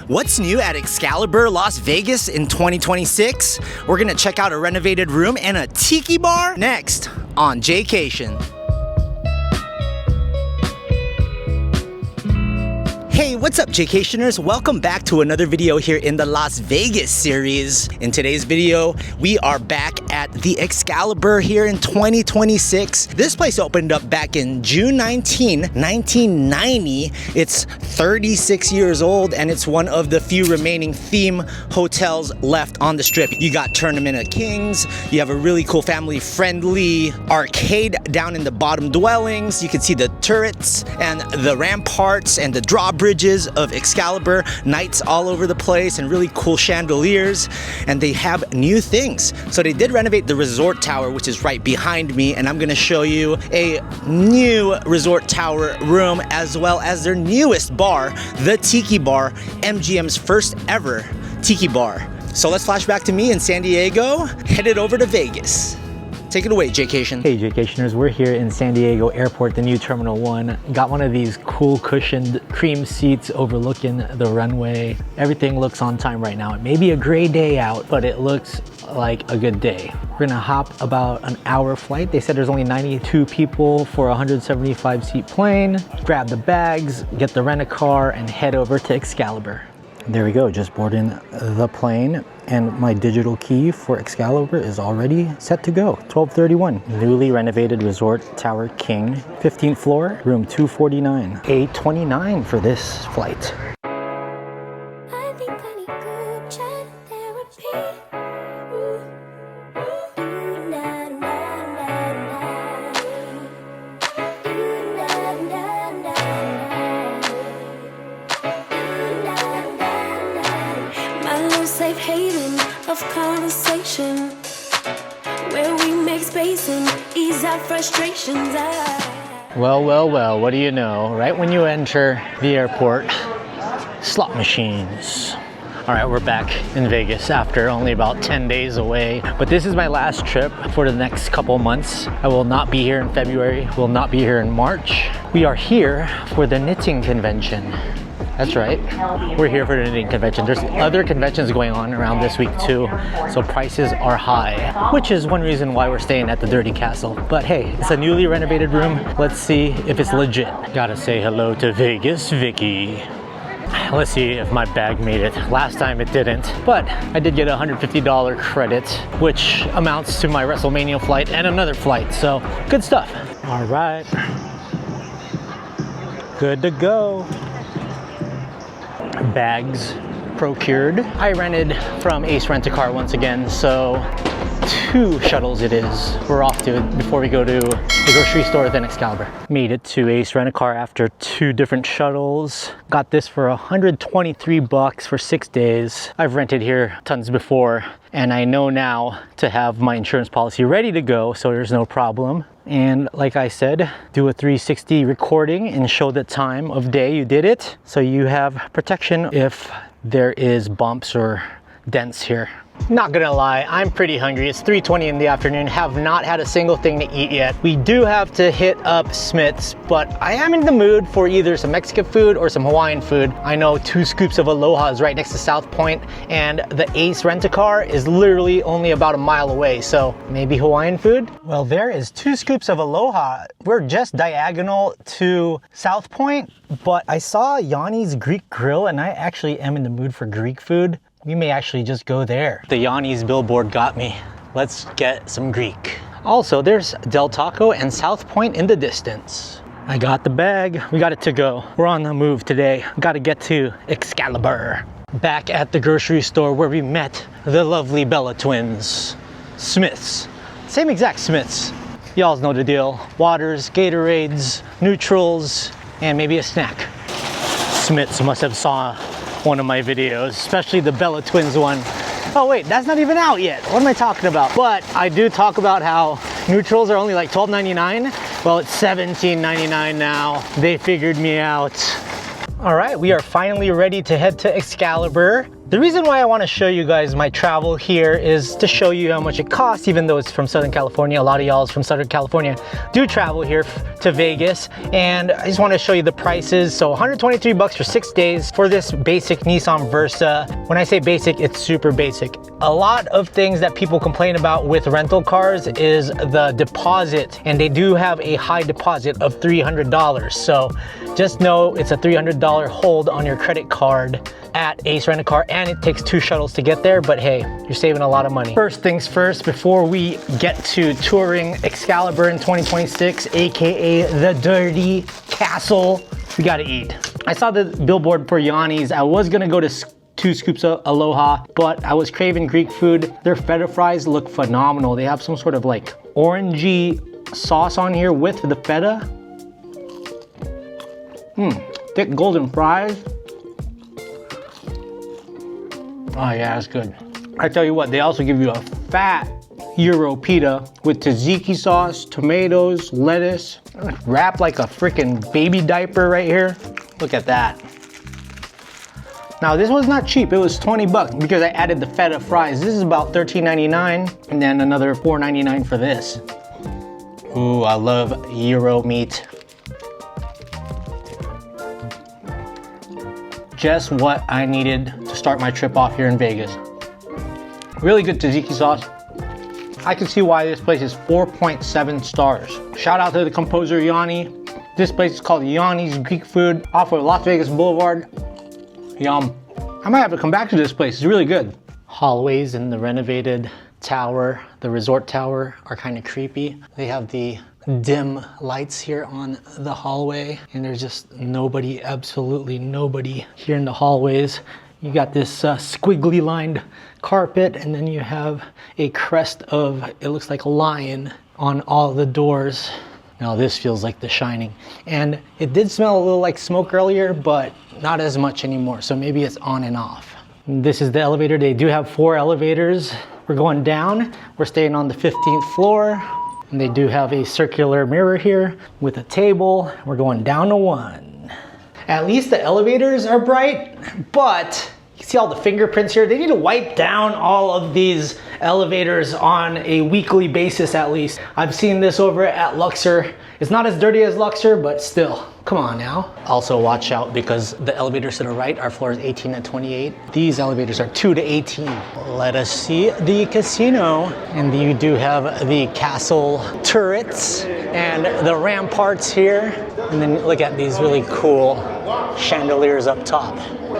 What's new at Excalibur Las Vegas in 2026? We're gonna check out a renovated room and a tiki bar next on Jaycation. Hey, what's up, Jaycationers? Welcome back to another video here in the Las Vegas series. In today's video, we are back at the Excalibur here in 2026. This place opened up back in June 19, 1990. It's 36 years old, and it's one of the few remaining theme hotels left on the strip. You got Tournament of Kings, you have a really cool family-friendly arcade down in the bottom dwellings. You can see the turrets and the ramparts and the drawbridges of Excalibur, knights all over the place, and really cool chandeliers. And they have new things. So they did renovate the resort tower, which is right behind me, and I'm gonna show you a new resort tower room, as well as their newest bar, the Tiki Bar, MGM's first ever Tiki Bar. So let's flash back to me in San Diego, headed over to Vegas. Take it away, Jaycation. Hey, Jaycationers, we're here in San Diego Airport, the new Terminal 1. Got one of these cool cushioned cream seats overlooking the runway. Everything looks on time right now. It may be a gray day out, but it looks like a good day. We're gonna hop about an hour flight. They said there's only 92 people for a 175 seat plane. Grab the bags, get the rent-a-car, and head over to Excalibur. There we go, just boarding the plane, and my digital key for Excalibur is already set to go. 12:31. Newly renovated Resort Tower King, 15th floor, room 249. 8:29 for this flight. Safe haven of conversation where we make space and ease our frustrations. Well, what do you know? Right when you enter the airport, slot machines. All right, we're back in Vegas after only about 10 days away. But this is my last trip for the next couple months. I will not be here in February, will not be here in March. We are here for the knitting convention. That's right, we're here for the knitting convention. There's other conventions going on around this week too, so prices are high, which is one reason why we're staying at the Dirty Castle. But hey, it's a newly renovated room. Let's see if it's legit. Gotta say hello to Vegas Vicky. Let's see if my bag made it. Last time it didn't, but I did get a $150 credit, which amounts to my WrestleMania flight and another flight, so good stuff. All right, good to go. Bags procured. I rented from Ace Rent-A-Car once again, so 2 shuttles it is. We're off to it before we go to the grocery store, then Excalibur. Made it to Ace Rent-A-Car after 2 different shuttles. Got this for $123 for 6 days. I've rented here tons before, and I know now to have my insurance policy ready to go, so there's no problem. And like I said, do a 360 recording and show the time of day you did it, so you have protection if there is bumps or dents here. Not gonna lie, I'm pretty hungry. It's 3:20 in the afternoon, have not had a single thing to eat yet. We do have to hit up Smith's, but I am in the mood for either some Mexican food or some Hawaiian food. I know 2 Scoops of Aloha is right next to South Point, and the Ace Rent-A-Car is literally only about a mile away, so maybe Hawaiian food? Well, there is 2 Scoops of Aloha. We're just diagonal to South Point, but I saw Yanni's Greek Grill, and I actually am in the mood for Greek food. We may actually just go there. The Yanni's billboard got me. Let's get some Greek. Also, there's Del Taco and South Point in the distance. I got the bag. We got it to go. We're on the move today. Got to get to Excalibur. Back at the grocery store where we met the lovely Bella twins. Smith's. Same exact Smith's. Y'all know the deal. Waters, Gatorades, neutrals, and maybe a snack. Smith's must have saw one of my videos, especially the Bella Twins one. Oh wait, that's not even out yet. What am I talking about? But I do talk about how neutrals are only like $12.99. Well, it's $17.99 now. They figured me out. All right, we are finally ready to head to Excalibur. The reason why I want to show you guys my travel here is to show you how much it costs, even though it's from Southern California. A lot of y'all from Southern California do travel here to Vegas, and I just want to show you the prices. So 123 bucks for 6 days for this basic Nissan Versa. When I say basic, it's super basic. A lot of things that people complain about with rental cars is the deposit, and they do have a high deposit of $300. So just know it's a $300 hold on your credit card at Ace Rent-A-Car, and it takes 2 shuttles to get there, but hey, you're saving a lot of money. First things first, before we get to touring Excalibur in 2026, aka the Dirty Castle, we gotta eat. I saw the billboard for Yanni's. I was gonna go to 2 Scoops of Aloha, but I was craving Greek food. Their feta fries look phenomenal. They have some sort of like orangey sauce on here with the feta. Thick golden fries. Oh yeah, that's good. I tell you what, they also give you a fat Euro pita with tzatziki sauce, tomatoes, lettuce, wrapped like a freaking baby diaper right here. Look at that. Now this was not cheap, it was 20 bucks because I added the feta fries. This is about $13.99 and then another $4.99 for this. Ooh, I love Euro meat. Just what I needed to start my trip off here in Vegas. Really good tzatziki sauce. I can see why this place is 4.7 stars. Shout out to the composer Yanni. This place is called Yanni's Greek Food off of Las Vegas Boulevard. Yum. I might have to come back to this place, it's really good. Hallways in the renovated tower, the resort tower, are kind of creepy. They have the dim lights here on the hallway, and there's just nobody, absolutely nobody here in the hallways. You got this squiggly lined carpet, and then you have a crest of, it looks like a lion on all the doors. Now this feels like The Shining. And it did smell a little like smoke earlier, but not as much anymore, so maybe it's on and off. This is the elevator. They do have 4 elevators. We're going down. We're staying on the 15th floor. And they do have a circular mirror here with a table. We're going down to 1. At least the elevators are bright, but you see all the fingerprints here. They need to wipe down all of these elevators on a weekly basis at least. I've seen this over at Luxor. It's not as dirty as Luxor, but still, come on now. Also watch out because the elevators to the right are floors 18 and 28. These elevators are 2 to 18. Let us see the casino. And you do have the castle turrets and the ramparts here. And then look at these really cool chandeliers up top.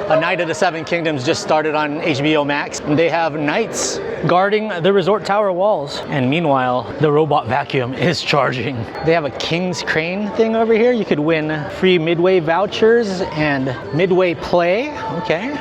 A Night of the Seven Kingdoms just started on HBO Max, and they have knights guarding the resort tower walls. And meanwhile, the robot vacuum is charging. They have a King's Crane thing over here. You could win free Midway vouchers and Midway Play. Okay.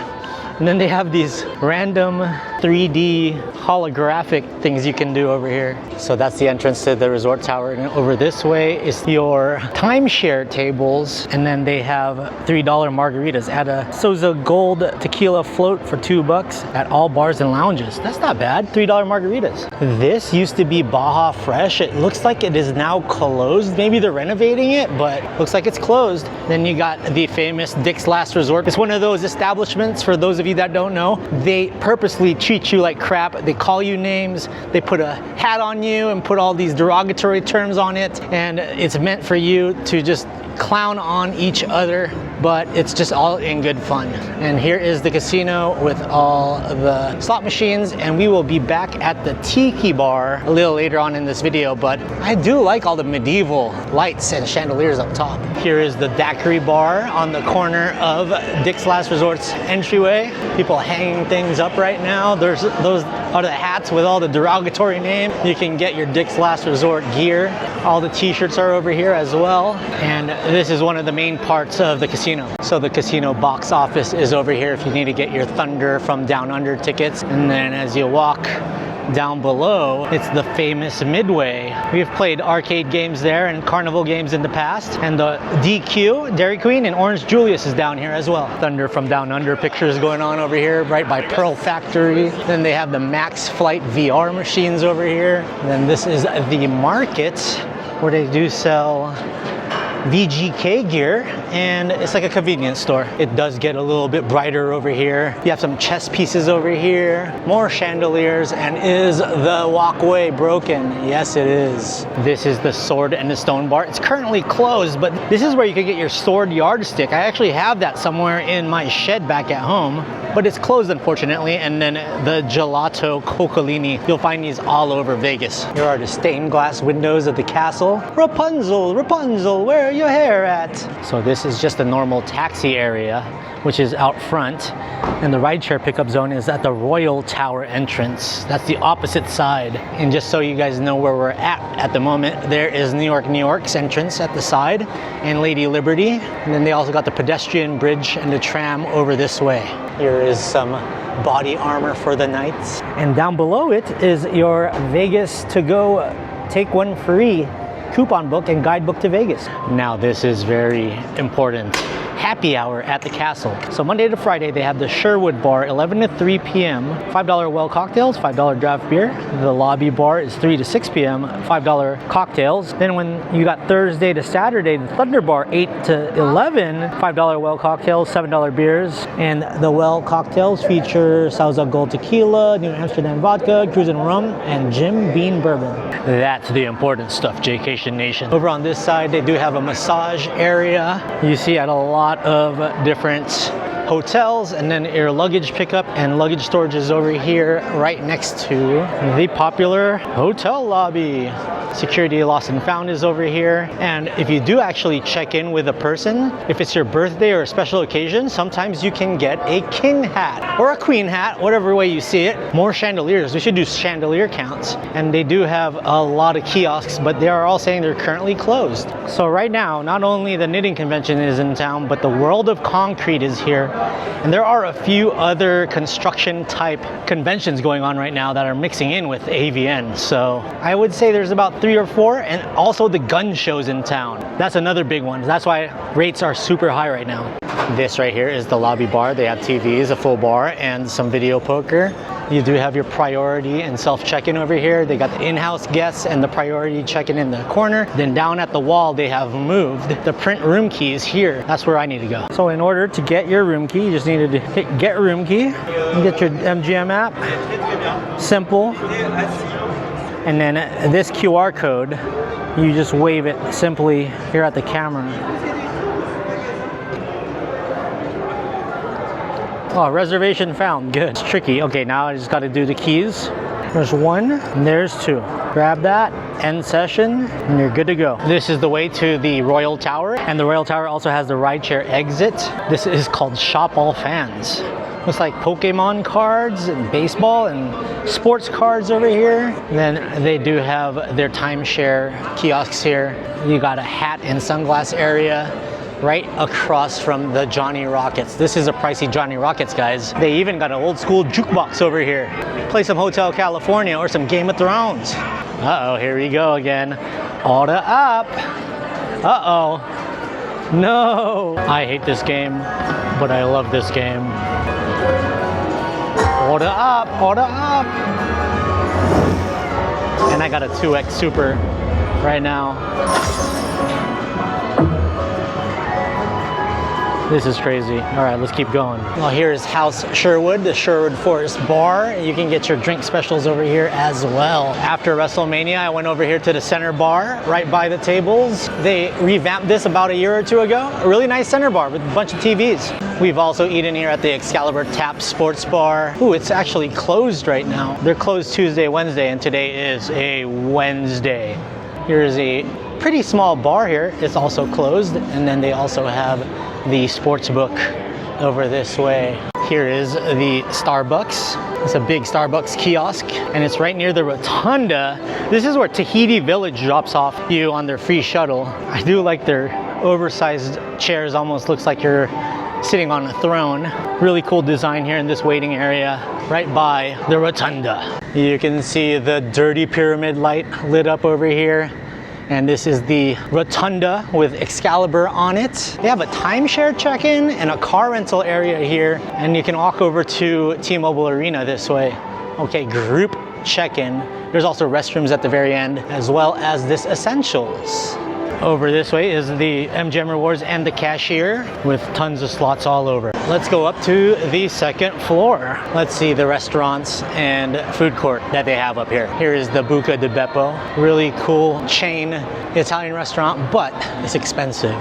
And then they have these random 3D holographic things you can do over here. So that's the entrance to the resort tower. And over this way is your timeshare tables. And then they have $3 margaritas at a Souza Gold tequila float for $2 at all bars and lounges. That's not bad, $3 margaritas. This used to be Baja Fresh. It looks like it is now closed. Maybe they're renovating it, but looks like it's closed. Then you got the famous Dick's Last Resort. It's one of those establishments, for those of you that don't know, they purposely treat you like crap. They call you names, they put a hat on you and put all these derogatory terms on it, and it's meant for you to just clown on each other, but it's just all in good fun. And here is the casino with all the slot machines, and we will be back at the Tiki bar a little later on in this video, but I do like all the medieval lights and chandeliers up top. Here is the daiquiri bar on the corner of Dick's Last Resort's entryway. People hanging things up right now. Those are the hats with all the derogatory name. You can get your Dick's Last Resort gear. All the t-shirts are over here as well, and this is one of the main parts of the casino. So the casino box office is over here if you need to get your Thunder from Down Under tickets. And then as you walk down below, it's the famous Midway. We've played arcade games there and carnival games in the past. And the DQ, Dairy Queen, and Orange Julius is down here as well. Thunder from Down Under pictures going on over here, right by Pearl Factory. Then they have the Max Flight VR machines over here. And then this is the market where they do sell VGK gear, and it's like a convenience store. It does get a little bit brighter over here. You have some chess pieces over here, more chandeliers, and is the walkway broken? Yes, it is. This is the Sword and the Stone bar. It's currently closed, but this is where you could get your sword yardstick. I actually have that somewhere in my shed back at home, but it's closed unfortunately. And then the gelato coccolini, you'll find these all over Vegas. Here are the stained glass windows of the castle. Rapunzel, Rapunzel, where are your hair at? So this is just a normal taxi area, which is out front. And the rideshare pickup zone is at the Royal Tower entrance. That's the opposite side. And just so you guys know where we're at the moment, there is New York's entrance at the side and Lady Liberty. And then they also got the pedestrian bridge and the tram over this way. Here is some body armor for the knights. And down below it is your Vegas to go take one free coupon book and guidebook to Vegas. Now this is very important. Happy hour at the castle. So Monday to Friday they have the Sherwood bar 11 to 3 p.m. $5 well cocktails, $5 draft beer. The lobby bar is 3 to 6 p.m. $5 cocktails. Then when you got Thursday to Saturday, the Thunder bar 8 to 11, $5 well cocktails, $7 beers. And the well cocktails feature Sauza Gold Tequila, New Amsterdam Vodka, Cruisin' Rum, and Jim Beam Bourbon. That's the important stuff, Jaycation Nation. Over on this side they do have a massage area. You see at a lot of different hotels, and then your luggage pickup and luggage storage is over here right next to the popular hotel lobby. Security lost and found is over here. And if you do actually check in with a person, if it's your birthday or a special occasion, sometimes you can get a king hat or a queen hat, whatever way you see it. More chandeliers. We should do chandelier counts. And they do have a lot of kiosks, but they are all saying they're currently closed. So right now, not only the knitting convention is in town, but the World of Concrete is here. And there are a few other construction type conventions going on right now that are mixing in with AVN. So I would say there's about 3 or 4, and also the gun shows in town. That's another big one. That's why rates are super high right now. This right here is the lobby bar. They have TVs, a full bar, and some video poker. You do have your priority and self check-in over here. They got the in-house guests and the priority check-in in the corner. Then down at the wall, they have moved the print room keys here. That's where I need to go. So in order to get your room key, you just need to hit get room key and get your MGM app. Simple. And then this QR code, you just wave it simply here at the camera. Oh, reservation found, good. It's tricky. Okay, now I just got to do the keys. There's 1, and there's 2. Grab that, end session, and you're good to go. This is the way to the Royal Tower, and the Royal Tower also has the rideshare exit. This is called Shop All Fans. Looks like Pokemon cards and baseball and sports cards over here. And then they do have their timeshare kiosks here. You got a hat and sunglass area right across from the Johnny Rockets. This is a pricey Johnny Rockets, guys. They even got an old school jukebox over here. Play some Hotel California or some Game of Thrones. Uh-oh, here we go again. Order up. Uh-oh. No. I hate this game, but I love this game. Order up, order up. And I got a 2X Super right now. This is crazy. All right, let's keep going. Well, here's House Sherwood, the Sherwood Forest Bar. You can get your drink specials over here as well. After WrestleMania, I went over here to the center bar, right by the tables. They revamped this about a year or 2 ago. A really nice center bar with a bunch of TVs. We've also eaten here at the Excalibur Tap Sports Bar. Ooh, it's actually closed right now. They're closed Tuesday, Wednesday, and today is a Wednesday. Here's a pretty small bar here. It's also closed. And then they also have the sports book over this way. Here is the Starbucks. It's a big Starbucks kiosk, and it's right near the rotunda. This is where Tahiti Village drops off you on their free shuttle. I do like their oversized chairs. Almost looks like you're sitting on a throne. Really cool design here in this waiting area right by the rotunda. You can see the dirty pyramid light lit up over here. And this is the rotunda with Excalibur on it. They have a timeshare check-in and a car rental area here. And you can walk over to T-Mobile Arena this way. Okay, group check-in. There's also restrooms at the very end, as well as this essentials. Over this way is the MGM Rewards and the cashier with tons of slots all over. Let's go up to the second floor. Let's see the restaurants and food court that they have up here. Here is the Buca di Beppo. Really cool chain Italian restaurant, but it's expensive.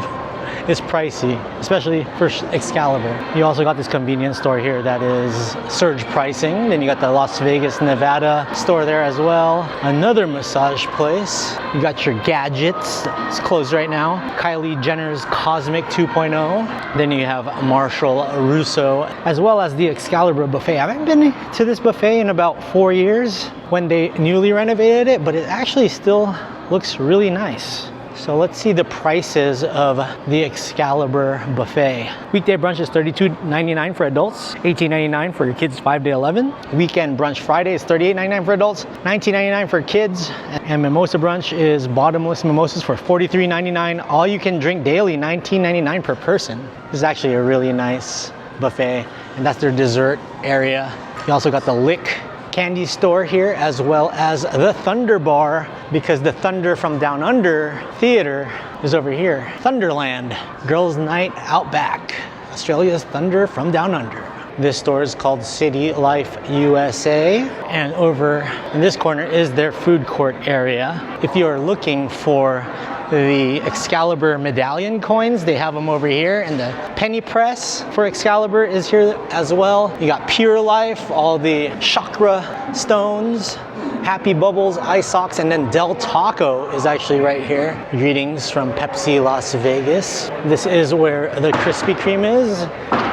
It's pricey, especially for Excalibur. You also got this convenience store here that is surge pricing. Then you got the Las Vegas, Nevada store there as well. Another massage place. You got your gadgets. It's closed right now. Kylie Jenner's Cosmic 2.0. Then you have Marshall Russo, as well as the Excalibur buffet. I haven't been to this buffet in about 4 years when they newly renovated it, but it actually still looks really nice. So let's see the prices of the Excalibur buffet. Weekday brunch is $32.99 for adults, $18.99 for your kids 5 to 11. Weekend brunch Friday is $38.99 for adults, $19.99 for kids. And mimosa brunch is bottomless mimosas for $43.99. All you can drink daily, $19.99 per person. This is actually a really nice buffet, and that's their dessert area. You also got the Lick candy store here, as well as the Thunder Bar, because the Thunder from Down Under Theater is over here. Thunderland, Girls Night Out Back, Australia's Thunder from Down Under. This store is called City Life USA, and over in this corner is their food court area. If you are looking for the Excalibur medallion coins, they have them over here, and the penny press for Excalibur is here as well. You got Pure Life, all the chakra stones, Happy Bubbles, Ice Socks, and then Del Taco is actually right here. Greetings from Pepsi Las Vegas. This is where the Krispy Kreme is.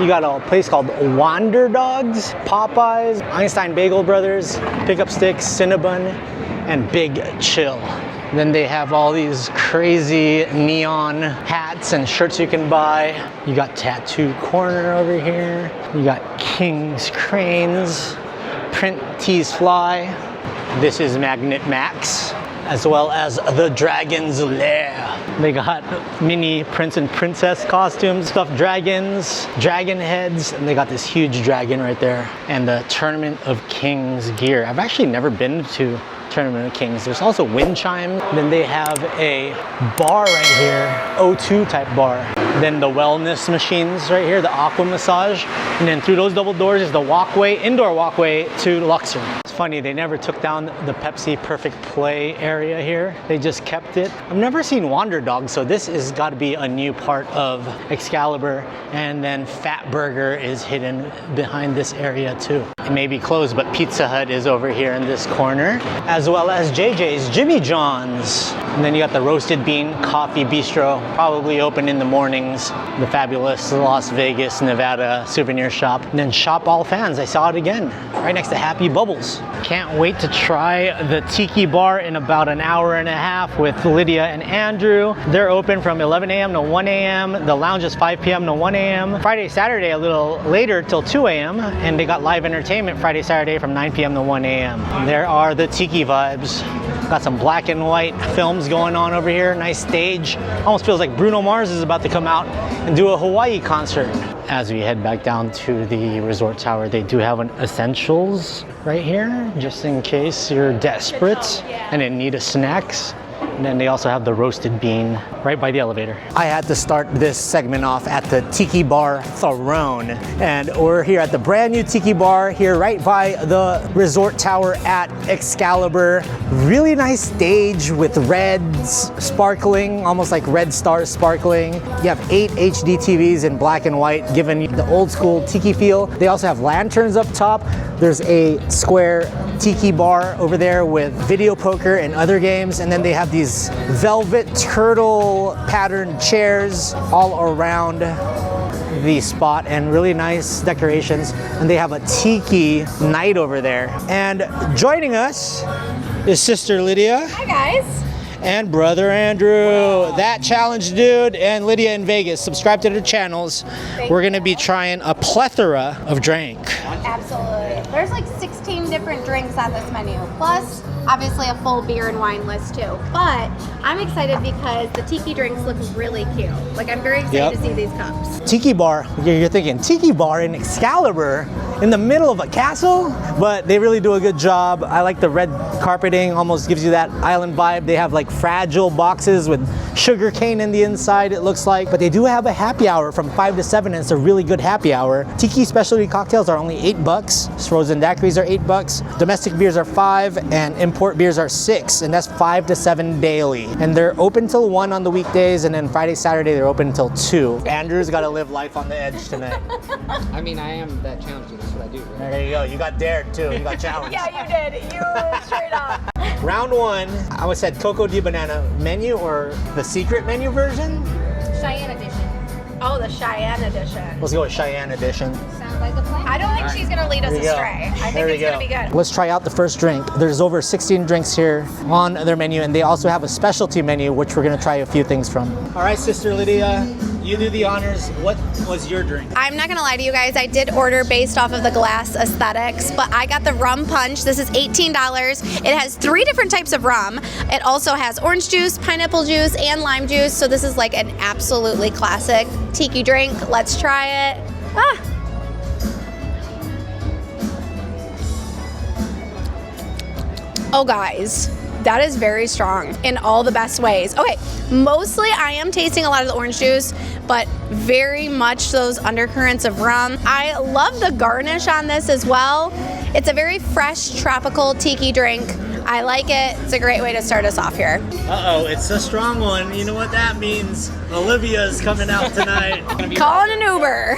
You got a place called Wander Dogs, Popeyes, Einstein Bagel Brothers, Pickup Sticks, Cinnabon, and Big Chill. Then they have all these crazy neon hats and shirts you can buy. You got Tattoo Corner over here. You got King's Cranes, Print Tees Fly. This is Magnet Max, as well as the Dragon's Lair. They got mini prince and princess costumes, stuffed dragons, dragon heads, and they got this huge dragon right there. And the Tournament of Kings gear. I've actually never been to Tournament of Kings. There's also wind chime. Then they have a bar right here, O2 type bar. Then the wellness machines right here, the aqua massage. And then through those double doors is the walkway, indoor walkway to Luxor. It's funny, they never took down the Pepsi Perfect Play area here. They just kept it. I've never seen Wander Dog, so this has got to be a new part of Excalibur. And then Fat Burger is hidden behind this area too. It may be closed, but Pizza Hut is over here in this corner, as well as JJ's Jimmy John's. And then you got the Roasted Bean Coffee Bistro, probably open in the mornings. The fabulous Las Vegas, Nevada souvenir shop. And then Shop All Fans, I saw it again, right next to Happy Bubbles. Can't wait to try the Tiki Bar in about an hour and a half with Lydia and Andrew. They're open from 11 a.m. to 1 a.m. The lounge is 5 p.m. to 1 a.m. Friday, Saturday a little later till 2 a.m. And they got live entertainment Friday, Saturday from 9 p.m. to 1 a.m. There are the Tiki vibes. Got some black and white films going on over here. Nice stage. Almost feels like Bruno Mars is about to come out and do a Hawaii concert. As we head back down to the resort tower, they do have an essentials right here, just in case you're desperate and in need of snacks. And then they also have the Roasted Bean right by the elevator. I had to start this segment off at the Tiki Bar Throne. And we're here at the brand new Tiki Bar here right by the resort tower at Excalibur. Really nice stage with reds sparkling, almost like red stars sparkling. You have 8 HD TVs in black and white, giving the old school Tiki feel. They also have lanterns up top. There's a square Tiki bar over there with video poker and other games. And then they have these velvet turtle patterned chairs all around the spot and really nice decorations. And they have a Tiki night over there. And joining us is Sister Lydia. Hi guys. And Brother Andrew, that challenge dude, and Lydia in Vegas. Subscribe to their channels. We're gonna be trying a plethora of drink. Absolutely. There's like 16 different drinks on this menu, plus obviously a full beer and wine list too. But I'm excited because the Tiki drinks look really cute. Like I'm very excited to see these cups. Tiki bar, you're thinking Tiki bar in Excalibur in the middle of a castle, but they really do a good job. I like the red carpeting, almost gives you that island vibe. They have like fragile boxes with sugar cane in the inside, it looks like. But they do have a happy hour from 5 to 7, and it's a really good happy hour. Tiki specialty cocktails are only $8. Frozen daiquiris are $8. Domestic beers are $5, and import beers are $6, and that's 5 to 7 daily. And they're open till 1 on the weekdays, and then Friday, Saturday, they're open until 2. Andrew's got to live life on the edge tonight. I mean, I am that challenging. That's what I do. Right? There you go. You got dared too. You got challenged. Yeah, you did. You straight up. Round 1, I would said Coco de Banana menu or the secret menu version. Cheyenne edition. Oh, the Cheyenne edition. Let's go with Cheyenne edition. Sounds like a plan. I don't think she's gonna lead us There you go. astray. I There think you it's gonna go. be good. Let's try out the first drink. There's over 16 drinks here on their menu, and they also have a specialty menu, which we're gonna try a few things from. All right, Sister Lydia, you do the honors. What was your drink? I'm not gonna lie to you guys, I did order based off of the glass aesthetics, but I got the rum punch. This is $18. It has 3 different types of rum. It also has orange juice, pineapple juice, and lime juice. So this is like an absolutely classic tiki drink. Let's try it. Ah. Oh guys, that is very strong in all the best ways. Okay, mostly I am tasting a lot of the orange juice, but very much those undercurrents of rum. I love the garnish on this as well. It's a very fresh tropical tiki drink. I like it. It's a great way to start us off here. Uh-oh, it's a strong one. You know what that means? Olivia's coming out tonight. Calling an Uber.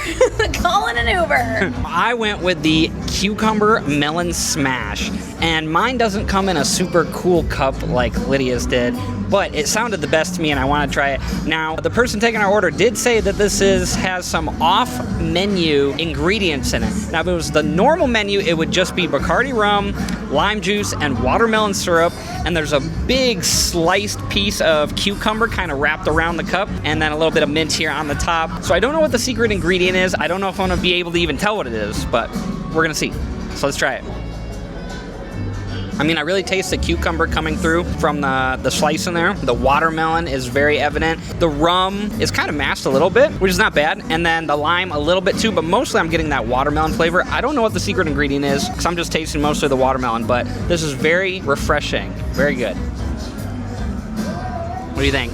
Calling an Uber. I went with the cucumber melon smash, and mine doesn't come in a super cool cup like Lydia's did, but it sounded the best to me and I want to try it. Now, the person taking our order did say that this has some off-menu ingredients in it. Now, if it was the normal menu, it would just be Bacardi rum, lime juice, and watermelon syrup, and there's a big sliced piece of cucumber kind of wrapped around the cup, and then a little bit of mint here on the top. So I don't know what the secret ingredient is. I don't know if I'm gonna be able to even tell what it is, but we're gonna see. So let's try it. I mean, I really taste the cucumber coming through from the slice in there. The watermelon is very evident. The rum is kind of masked a little bit, which is not bad. And then the lime a little bit too, but mostly I'm getting that watermelon flavor. I don't know what the secret ingredient is, because I'm just tasting mostly the watermelon, but this is very refreshing. Very good. What do you think?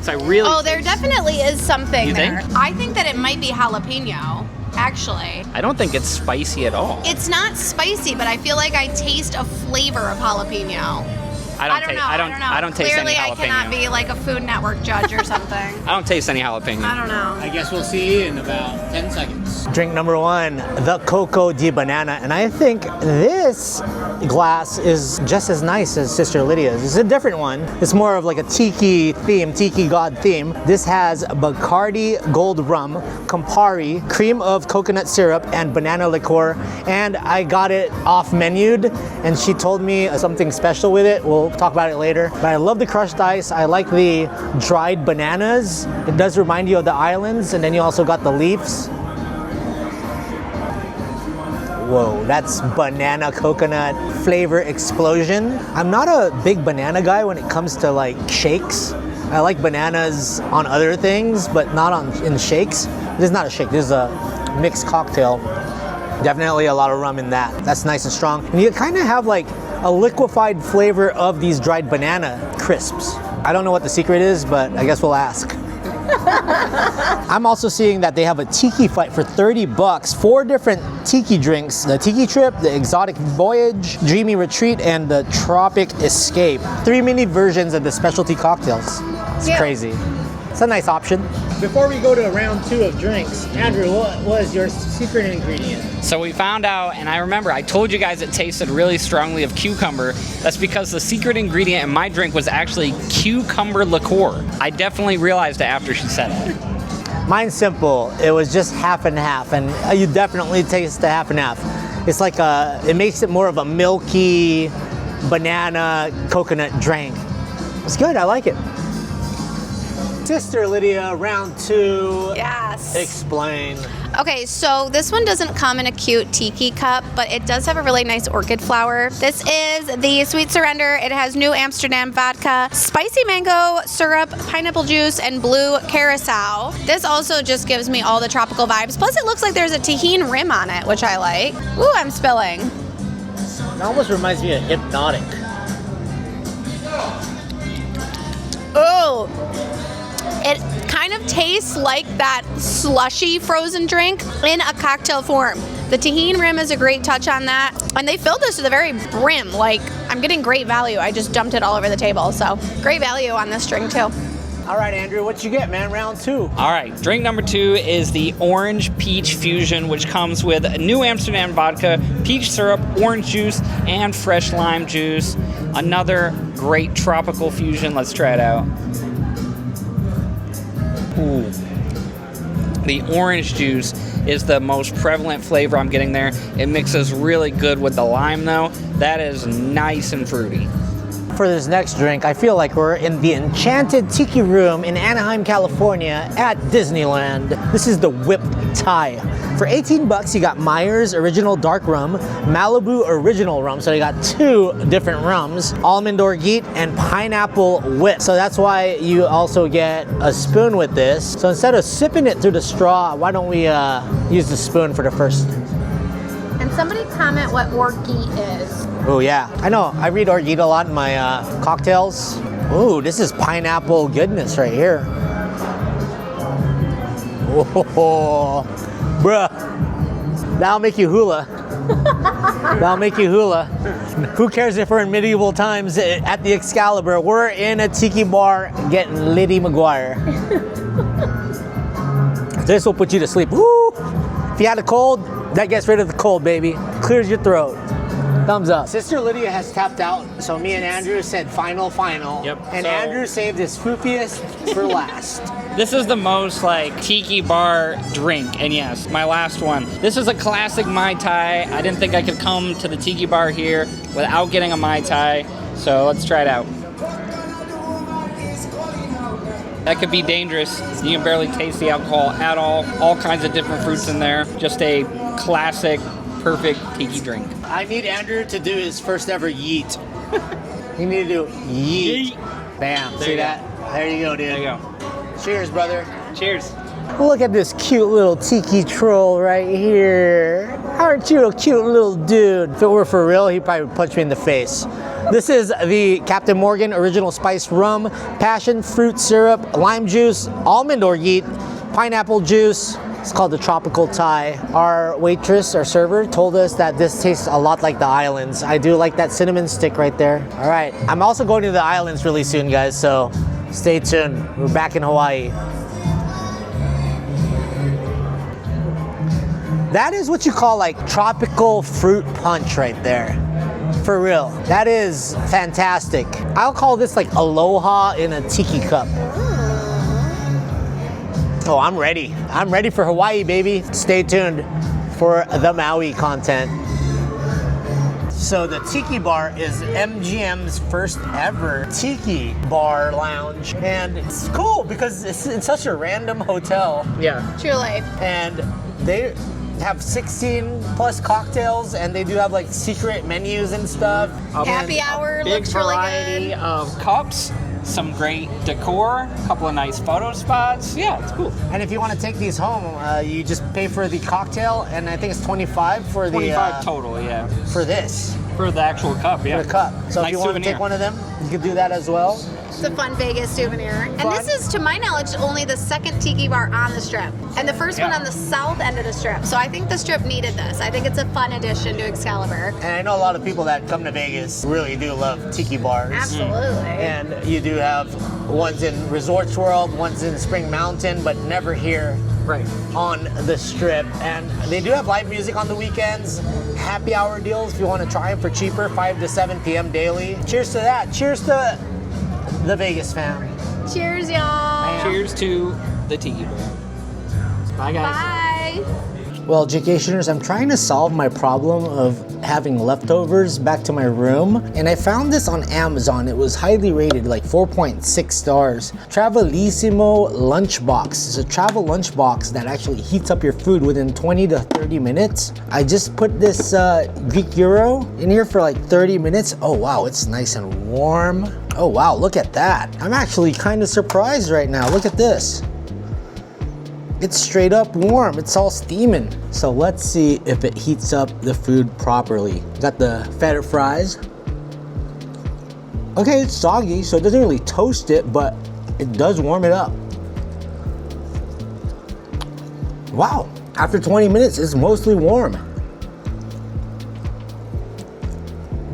So I really Oh, there definitely is something You there. think? I think that it might be jalapeno, actually. I don't think it's spicy at all. It's not spicy, but I feel like I taste a flavor of jalapeno. I don't know. I don't taste Clearly, any I cannot jalapeno. be like a Food Network judge or something. I don't taste any jalapeno. I don't know. I guess we'll see in about 10 seconds. Drink number 1, the Coco de Banana. And I think this glass is just as nice as Sister Lydia's. It's a different one. It's more of like a tiki theme, tiki god theme. This has Bacardi Gold Rum, Campari, cream of coconut syrup, and banana liqueur. And I got it off-menued, and she told me something special with it. We'll talk about it later. But I love the crushed ice. I like the dried bananas. It does remind you of the islands, and then you also got the leaves. Whoa, that's banana coconut flavor explosion. I'm not a big banana guy when it comes to like shakes. I like bananas on other things, but not in shakes. This is not a shake, this is a mixed cocktail. Definitely a lot of rum in that. That's nice and strong. And you kind of have like a liquefied flavor of these dried banana crisps. I don't know what the secret is, but I guess we'll ask. I'm also seeing that they have a tiki fight for $30. 4 different tiki drinks: the Tiki Trip, the Exotic Voyage, Dreamy Retreat, and the Tropic Escape. 3 mini versions of the specialty cocktails. It's Yeah. crazy. It's a nice option. Before we go to round 2 of drinks, Andrew, what was your secret ingredient? So we found out, and I remember I told you guys it tasted really strongly of cucumber. That's because the secret ingredient in my drink was actually cucumber liqueur. I definitely realized it after she said it. Mine's simple. It was just half and half, and you definitely taste the half and half. It's like it makes it more of a milky banana coconut drink. It's good. I like it. Sister Lydia, round 2. Yes. Explain. Okay, so this one doesn't come in a cute tiki cup, but it does have a really nice orchid flower. This is the Sweet Surrender. It has New Amsterdam vodka, spicy mango syrup, pineapple juice, and blue curacao. This also just gives me all the tropical vibes. Plus, it looks like there's a tahini rim on it, which I like. Ooh, I'm spilling. It almost reminds me of Hypnotic. Oh, it kind of tastes like that slushy frozen drink in a cocktail form. The tahini rim is a great touch on that. And they filled this to the very brim. Like, I'm getting great value. I just dumped it all over the table. So great value on this drink too. All right, Andrew, what you get, man? Round 2. All right, drink number 2 is the Orange Peach Fusion, which comes with New Amsterdam vodka, peach syrup, orange juice, and fresh lime juice. Another great tropical fusion. Let's try it out. Ooh. The orange juice is the most prevalent flavor I'm getting there. It mixes really good with the lime, though. That is nice and fruity. For this next drink, I feel like we're in the enchanted Tiki room in Anaheim, California at Disneyland. This is the whipped Thai. For 18 bucks, you got Myers Original Dark Rum, Malibu Original Rum, so you got 2 different rums, Almond Orgeat, and Pineapple Whip. So that's why you also get a spoon with this. So instead of sipping it through the straw, why don't we use the spoon for the first? And somebody comment what orgeat is. Oh yeah, I know. I read orgeat a lot in my cocktails. Ooh, this is pineapple goodness right here. Oh, bruh. That'll make you hula. That'll make you hula. Who cares if we're in medieval times at the Excalibur? We're in a tiki bar getting Liddy McGuire. This will put you to sleep. Woo! If you had a cold, that gets rid of the cold, baby. Clears your throat. Thumbs up. Sister Lydia has tapped out, so me and Andrew said final. Yep. And So- Andrew saved his foofiest for last. This is the most like tiki bar drink, and yes, my last one. This is a classic Mai Tai. I didn't think I could come to the tiki bar here without getting a Mai Tai, so let's try it out. That could be dangerous. You can barely taste the alcohol at all kinds of different fruits in there. Just a classic, perfect tiki drink. I need Andrew to do his first ever yeet. You need to do yeet. Bam. There See you go. that? There you go, dude. There you go. Cheers, brother. Cheers. Look at this cute little tiki troll right here. Aren't you a cute little dude? If it were for real, he'd probably punch me in the face. This is the Captain Morgan Original Spiced Rum, Passion Fruit Syrup, Lime Juice, Almond Orgeat, Pineapple Juice. It's called the Tropical Thai. Our waitress, our server, told us that this tastes a lot like the islands. I do like that cinnamon stick right there. All right, I'm also going to the islands really soon, guys, so stay tuned. We're back in Hawaii. That is what you call like tropical fruit punch right there. For real. That is fantastic. I'll call this like aloha in a tiki cup. Oh, I'm ready. I'm ready for Hawaii, baby. Stay tuned for the Maui content. So the Tiki Bar is MGM's first ever Tiki Bar lounge. And it's cool because it's in such a random hotel. Yeah. Truly. And they have 16 plus cocktails, and they do have like secret menus and stuff. Happy hour Big looks really variety good. of cups, some great decor, a couple of nice photo spots. Yeah, it's cool. And if you want to take these home, you just pay for the cocktail, and I think it's 25 for the 25 total, yeah. for this, For the actual cup, yeah. for the cup. So if Nice you want to souvenir. take one of them, you can do that as well. It's a fun Vegas souvenir. And Fun. this is, to my knowledge, only the second tiki bar on the strip. And the first one Yeah. on the south end of the strip. So I think the strip needed this. I think it's a fun addition to Excalibur. And I know a lot of people that come to Vegas really do love tiki bars. Absolutely. And you do have ones in Resorts World, ones in Spring Mountain, but never here Right. on the strip. And they do have live music on the weekends, happy hour deals if you want to try them for cheaper, 5 to 7 p.m. daily. Cheers to that. Cheers to the Vegas fam. Cheers, y'all. Cheers to the tiki bar. Bye, guys. Bye. Well, Jaycationers, I'm trying to solve my problem of having leftovers back to my room, and I found this on Amazon. It was highly rated, like 4.6 stars. Travelissimo Lunchbox. It's a travel lunchbox that actually heats up your food within 20 to 30 minutes. I just put this Greek gyro in here for like 30 minutes. Oh wow, it's nice and warm. Oh wow, look at that. I'm actually kind of surprised right now. Look at this. It's straight up warm. It's all steaming. So let's see if it heats up the food properly. Got the feta fries. Okay, it's soggy, so it doesn't really toast it, but it does warm it up. Wow, after 20 minutes, it's mostly warm.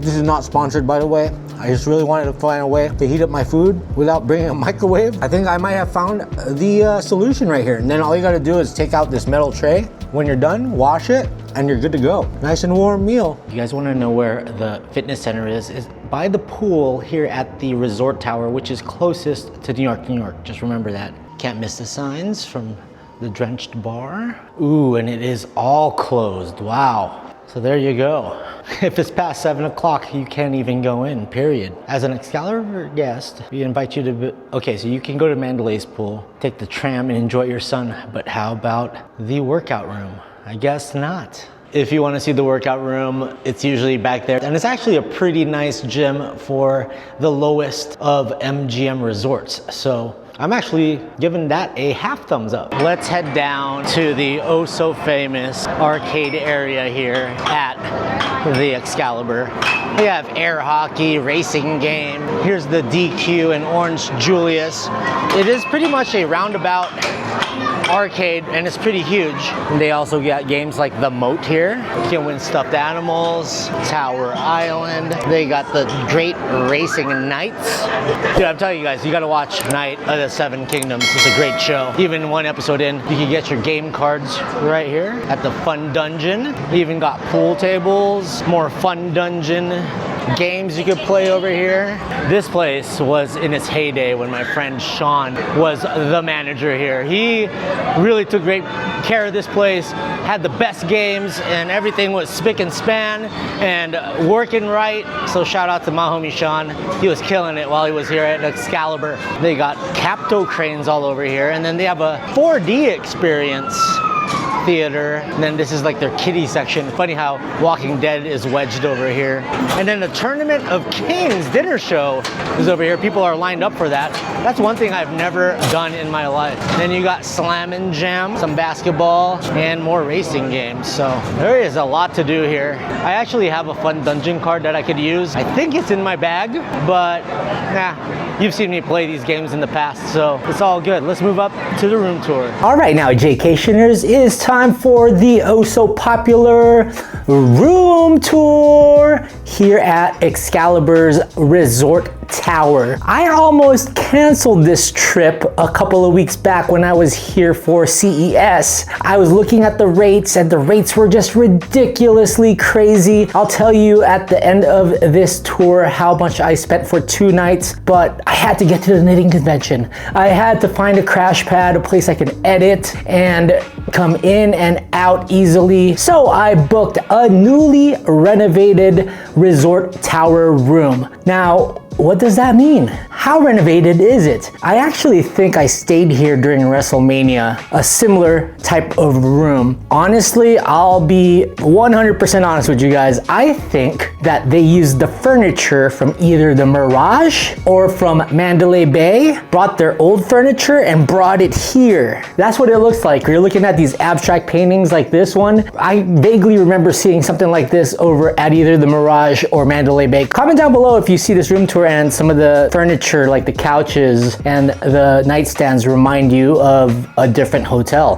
This is not sponsored, by the way. I just really wanted to find a way to heat up my food without bringing a microwave. I think I might have found the solution right here. And then all you gotta do is take out this metal tray. When you're done, wash it, and you're good to go. Nice and warm meal. You guys wanna know where the fitness center is by the pool here at the resort tower, which is closest to New York, New York. Just remember that. Can't miss the signs from the drenched bar. Ooh, and it is all closed, wow. So there you go. If it's past 7 o'clock, you can't even go in, period. As an Excalibur guest, we invite you to, okay, so you can go to Mandalay's pool, take the tram and enjoy your sun, but how about the workout room? I guess not. If you want to see the workout room, it's usually back there. And it's actually a pretty nice gym for the lowest of MGM resorts. So I'm actually giving that a half thumbs up. Let's head down to the oh so famous arcade area here at the Excalibur. We have air hockey, racing game. Here's the DQ and Orange Julius. It is pretty much a roundabout arcade and it's pretty huge. And they also got games like the Moat here. You can win stuffed animals, Tower Island. They got the Great Racing Nights. Dude, I'm telling you guys, you gotta watch Night of the Seven Kingdoms. It's a great show. Even one episode in, you can get your game cards right here at the Fun Dungeon. They even got pool tables, more Fun Dungeon games you could play over here. This place was in its heyday when my friend Sean was the manager here. He really took great care of this place, had the best games, and everything was spick and span and working right. So shout out to my homie Sean. He was killing it while he was here at Excalibur. They got Capto cranes all over here, and then they have a 4D experience theater. And then this is like their kiddie section. Funny how Walking Dead is wedged over here. And then the Tournament of Kings dinner show is over here. People are lined up for that. That's one thing I've never done in my life. Then you got Slam and Jam, some basketball, and more racing games. So there is a lot to do here. I actually have a Fun Dungeon card that I could use. I think it's in my bag, but nah, you've seen me play these games in the past, so it's all good. Let's move up to the room tour. All right, now Jaycationers, it is time for the oh so popular room tour here at Excalibur's Resort Tower. I almost canceled this trip a couple of weeks back when I was here for CES. I was looking at the rates and the rates were just ridiculously crazy. I'll tell you at the end of this tour how much I spent for 2 nights, but I had to get to the knitting convention. I had to find a crash pad, a place I can edit and come in and out easily. So I booked a newly renovated Resort Tower room. Now, what does that mean? How renovated is it? I actually think I stayed here during WrestleMania, a similar type of room. Honestly, I'll be 100% honest with you guys. I think that they used the furniture from either the Mirage or from Mandalay Bay, brought their old furniture and brought it here. That's what it looks like. You're looking at these abstract paintings like this one. I vaguely remember seeing something like this over at either the Mirage or Mandalay Bay. Comment down below if you see this room tour and some of the furniture like the couches and the nightstands remind you of a different hotel.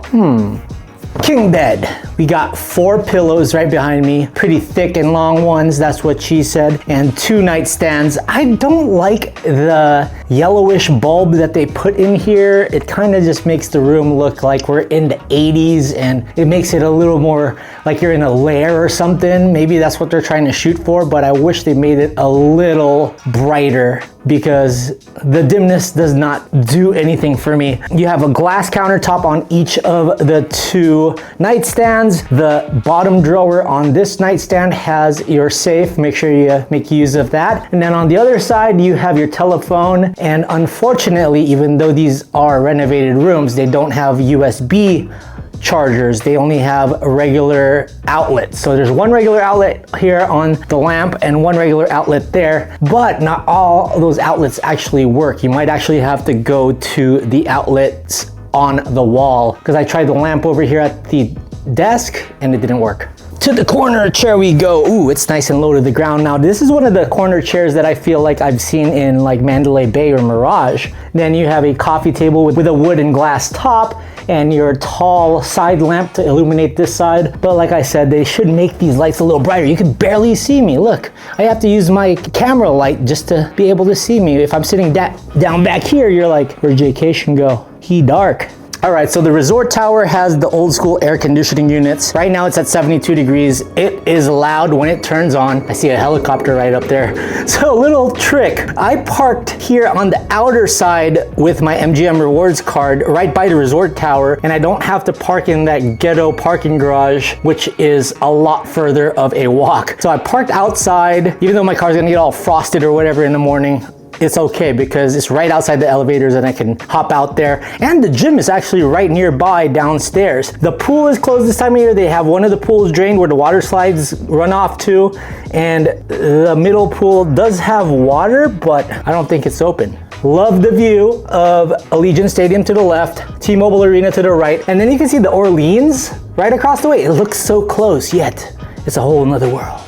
King bed. We got 4 pillows right behind me, pretty thick and long ones, that's what she said, and 2 nightstands. I don't like the yellowish bulb that they put in here. It kind of just makes the room look like we're in the 80s and it makes it a little more like you're in a lair or something. Maybe that's what they're trying to shoot for, but I wish they made it a little brighter because the dimness does not do anything for me. You have a glass countertop on each of the 2 nightstands. The bottom drawer on this nightstand has your safe. Make sure you make use of that. And then on the other side, you have your telephone. And unfortunately, even though these are renovated rooms, they don't have USB chargers. They only have regular outlets. So there's 1 regular outlet here on the lamp and 1 regular outlet there, but not all those outlets actually work. You might actually have to go to the outlets on the wall because I tried the lamp over here at the desk and it didn't work. To the corner chair we go. Ooh, it's nice and low to the ground. Now, this is one of the corner chairs that I feel like I've seen in like Mandalay Bay or Mirage. Then you have a coffee table with a wood and glass top and your tall side lamp to illuminate this side. But like I said, they should make these lights a little brighter. You can barely see me. Look, I have to use my camera light just to be able to see me. If I'm sitting down back here, you're like, where'd Jaycation go? He dark. All right, so the resort tower has the old school air conditioning units. Right now it's at 72 degrees. It is loud when it turns on. I see a helicopter right up there. So a little trick. I parked here on the outer side with my MGM Rewards card right by the resort tower, and I don't have to park in that ghetto parking garage, which is a lot further of a walk. So I parked outside, even though my car's gonna get all frosted or whatever in the morning. It's okay because it's right outside the elevators and I can hop out there. And the gym is actually right nearby downstairs. The pool is closed this time of year. They have one of the pools drained where the water slides run off to. And the middle pool does have water, but I don't think it's open. Love the view of Allegiant Stadium to the left, T-Mobile Arena to the right. And then you can see the Orleans right across the way. It looks so close, yet it's a whole nother world.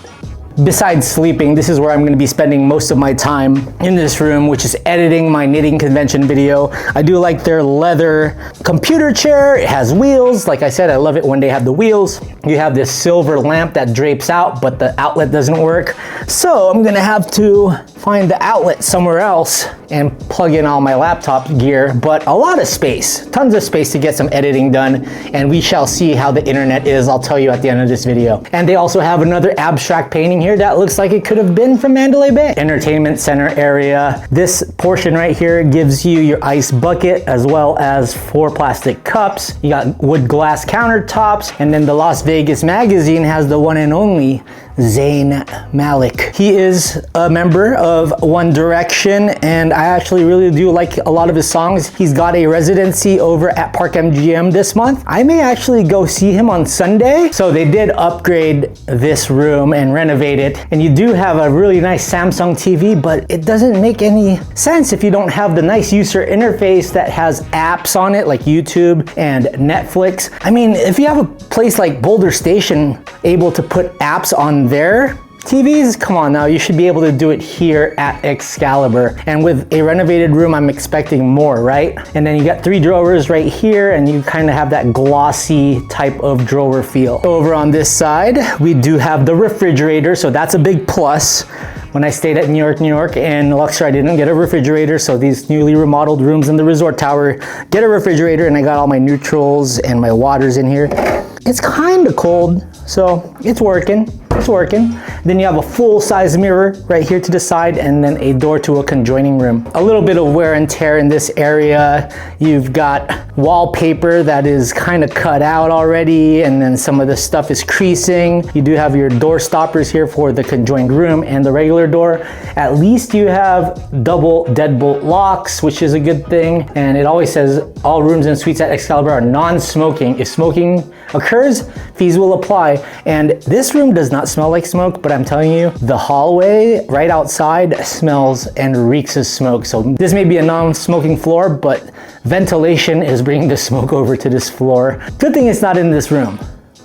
Besides sleeping, this is where I'm going to be spending most of my time in this room, which is editing my knitting convention video. I do like their leather computer chair. It has wheels. Like I said, I love it when they have the wheels. You have this silver lamp that drapes out, but the outlet doesn't work. So I'm going to have to find the outlet somewhere else and plug in all my laptop gear, but a lot of space, tons of space to get some editing done, and we shall see how the internet is. I'll tell you at the end of this video. And they also have another abstract painting here that looks like it could have been from Mandalay Bay. Entertainment center area. This portion right here gives you your ice bucket as well as 4 plastic cups. You got wood glass countertops, and then the Las Vegas magazine has the one and only Zayn Malik. He is a member of One Direction, and I actually really do like a lot of his songs. He's got a residency over at Park MGM this month. I may actually go see him on Sunday. So they did upgrade this room and renovate it, and you do have a really nice Samsung TV, but it doesn't make any sense if you don't have the nice user interface that has apps on it like YouTube and Netflix. I mean, if you have a place like Boulder Station able to put apps on their TVs, come on now, you should be able to do it here at Excalibur. And with a renovated room, I'm expecting more, right? And then you got 3 drawers right here, and you kind of have that glossy type of drawer feel. Over on this side, we do have the refrigerator, so that's a big plus. When I stayed at New York and Luxor, I didn't get a refrigerator, so these newly remodeled rooms in the resort tower get a refrigerator, and I got all my neutrals and my waters in here. It's kind of cold, so it's working. It's working. Then you have a full-size mirror right here to the side, and then a door to a conjoining room. A little bit of wear and tear in this area. You've got wallpaper that is kind of cut out already, and then some of the stuff is creasing. You do have your door stoppers here for the conjoined room and the regular door. At least you have double deadbolt locks, which is a good thing. And it always says all rooms and suites at Excalibur are non-smoking. If smoking occurs, fees will apply. And this room does not smell like smoke, but I'm telling you, the hallway right outside smells and reeks of smoke. So this may be a non-smoking floor, but ventilation is bringing the smoke over to this floor. Good thing it's not in this room.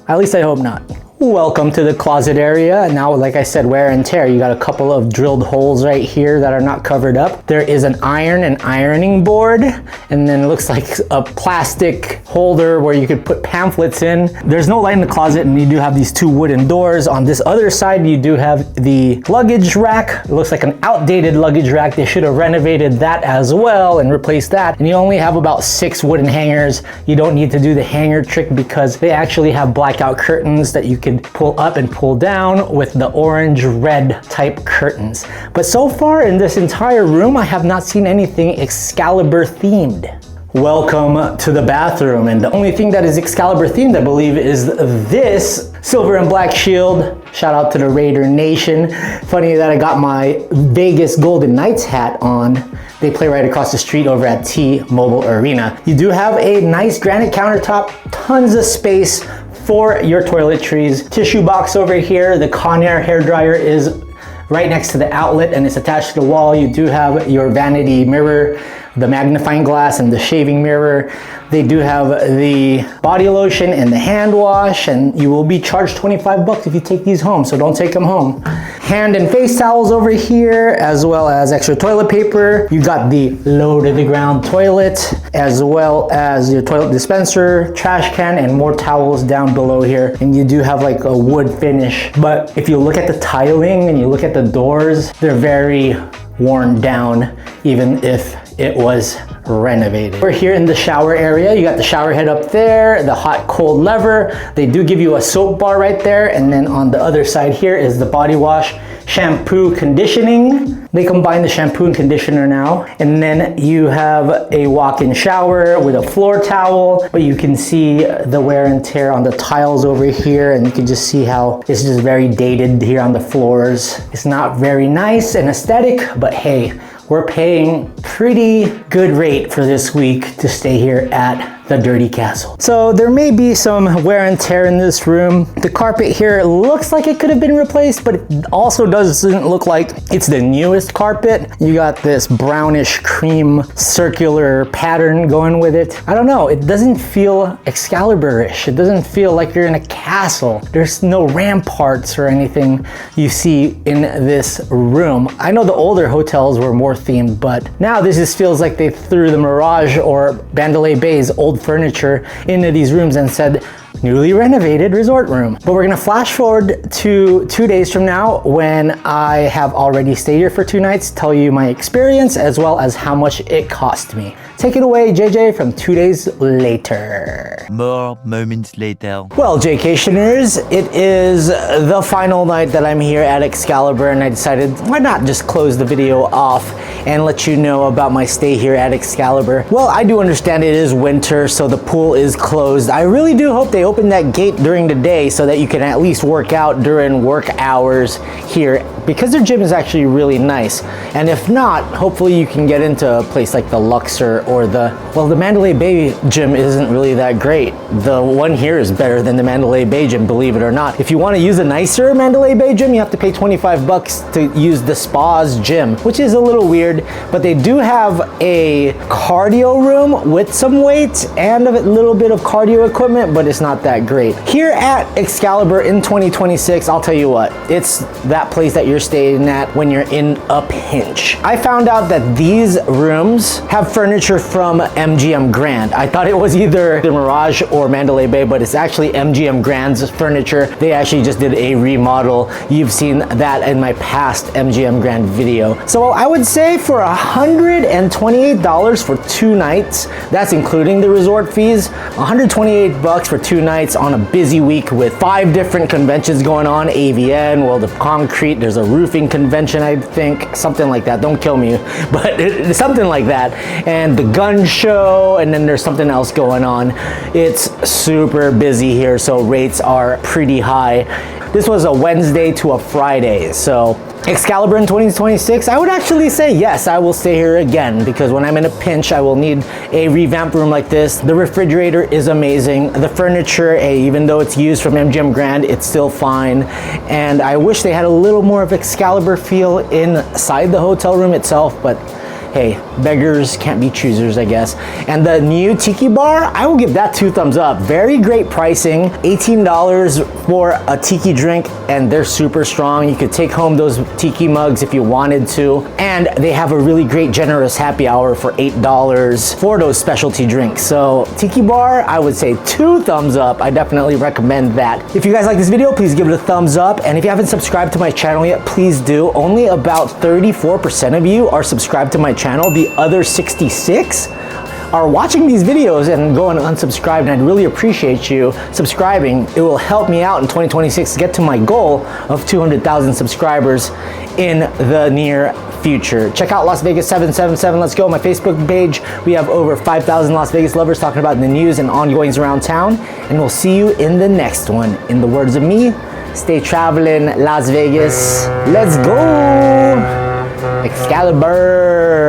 At least I hope not. Welcome to the closet area. Now, like I said, wear and tear. You got a couple of drilled holes right here that are not covered up. There is an iron and ironing board, and then it looks like a plastic holder where you could put pamphlets in. There's no light in the closet, and you do have these 2 wooden doors. On this other side, you do have the luggage rack. It looks like an outdated luggage rack. They should have renovated that as well and replaced that. And you only have about 6 wooden hangers. You don't need to do the hanger trick because they actually have blackout curtains that you can pull up and pull down with the orange-red type curtains. But so far in this entire room, I have not seen anything Excalibur themed. Welcome to the bathroom, and the only thing that is Excalibur themed, I believe, is this silver and black shield. Shout out to the Raider Nation. Funny that I got my Vegas Golden Knights hat on. They play right across the street over at T-Mobile Arena. You do have a nice granite countertop, tons of space for your toiletries. Tissue box over here. The Conair hairdryer is right next to the outlet and it's attached to the wall. You do have your vanity mirror the magnifying glass and the shaving mirror. They do have the body lotion and the hand wash, and you will be charged 25 bucks if you take these home, so don't take them home. Hand and face towels over here, as well as extra toilet paper. You got the low to the ground toilet, as well as your toilet dispenser, trash can, and more towels down below here. And you do have like a wood finish, but if you look at the tiling and you look at the doors, they're very worn down, even if it was renovated. We're here in the shower area. You got the shower head up there, the hot cold lever. They do give you a soap bar right there. And then on the other side here is the body wash, shampoo, conditioning. They combine the shampoo and conditioner now. And then you have a walk-in shower with a floor towel, but you can see the wear and tear on the tiles over here, and you can just see how it's just very dated here on the floors. It's not very nice and aesthetic, but hey, we're paying pretty good rate for this week to stay here at the Dirty Castle. So there may be some wear and tear in this room. The carpet here looks like it could have been replaced, but it also doesn't look like it's the newest carpet. You got this brownish cream circular pattern going with it. I don't know, it doesn't feel Excalibur-ish. It doesn't feel like you're in a castle. There's no ramparts or anything you see in this room. I know the older hotels were more themed, but now this just feels like they threw the Mirage or Mandalay Bay's old furniture into these rooms and said, newly renovated resort room. But we're gonna flash forward to 2 days from now when I have already stayed here for 2 nights, tell you my experience as well as how much it cost me. Take it away, JJ, from 2 days later. More moments later. Well, Jaycationers, it is the final night that I'm here at Excalibur, and I decided why not just close the video off and let you know about my stay here at Excalibur. Well, I do understand it is winter, so the pool is closed. I really do hope they open that gate during the day so that you can at least work out during work hours here, because their gym is actually really nice. And if not, hopefully you can get into a place like the Luxor or the Mandalay Bay gym isn't really that great. The one here is better than the Mandalay Bay gym, believe it or not. If you want to use a nicer Mandalay Bay gym, you have to pay 25 bucks to use the spa's gym, which is a little weird, but they do have a cardio room with some weights and a little bit of cardio equipment, but it's not that great. Here at Excalibur in 2026, I'll tell you what, it's that place that you're staying at when you're in a pinch. I found out that these rooms have furniture from MGM Grand. I thought it was either the Mirage or Mandalay Bay, but it's actually MGM Grand's furniture. They actually just did a remodel. You've seen that in my past MGM Grand video. So I would say for $128 for 2 nights, that's including the resort fees, 128 bucks for 2 nights on a busy week with 5 different conventions going on, AVN, World of Concrete, there's a roofing convention, I think, something like that. Don't kill me, but it's something like that. And the gun show, and then there's something else going on. It's super busy here, so rates are pretty high. This was a Wednesday to a Friday, so Excalibur in 2026, I would actually say yes, I will stay here again, because when I'm in a pinch, I will need a revamped room like this. The refrigerator is amazing. The furniture, even though it's used from MGM Grand, it's still fine. And I wish they had a little more of Excalibur feel inside the hotel room itself, but hey, beggars can't be choosers, I guess. And the new Tiki bar, I will give that 2 thumbs up. Very great pricing, $18 for a Tiki drink, and they're super strong. You could take home those Tiki mugs if you wanted to. And they have a really great generous happy hour for $8 for those specialty drinks. So Tiki bar, I would say 2 thumbs up. I definitely recommend that. If you guys like this video, please give it a thumbs up. And if you haven't subscribed to my channel yet, please do. Only about 34% of you are subscribed to my channel. The other 66 are watching these videos and going unsubscribed, and I'd really appreciate you subscribing. It will help me out in 2026 to get to my goal of 200,000 subscribers in the near future. Check out Las Vegas 777. Let's go. My Facebook page. We have over 5,000 Las Vegas lovers talking about the news and ongoings around town, and we'll see you in the next one. In the words of me, stay traveling Las Vegas. Let's go! Excalibur!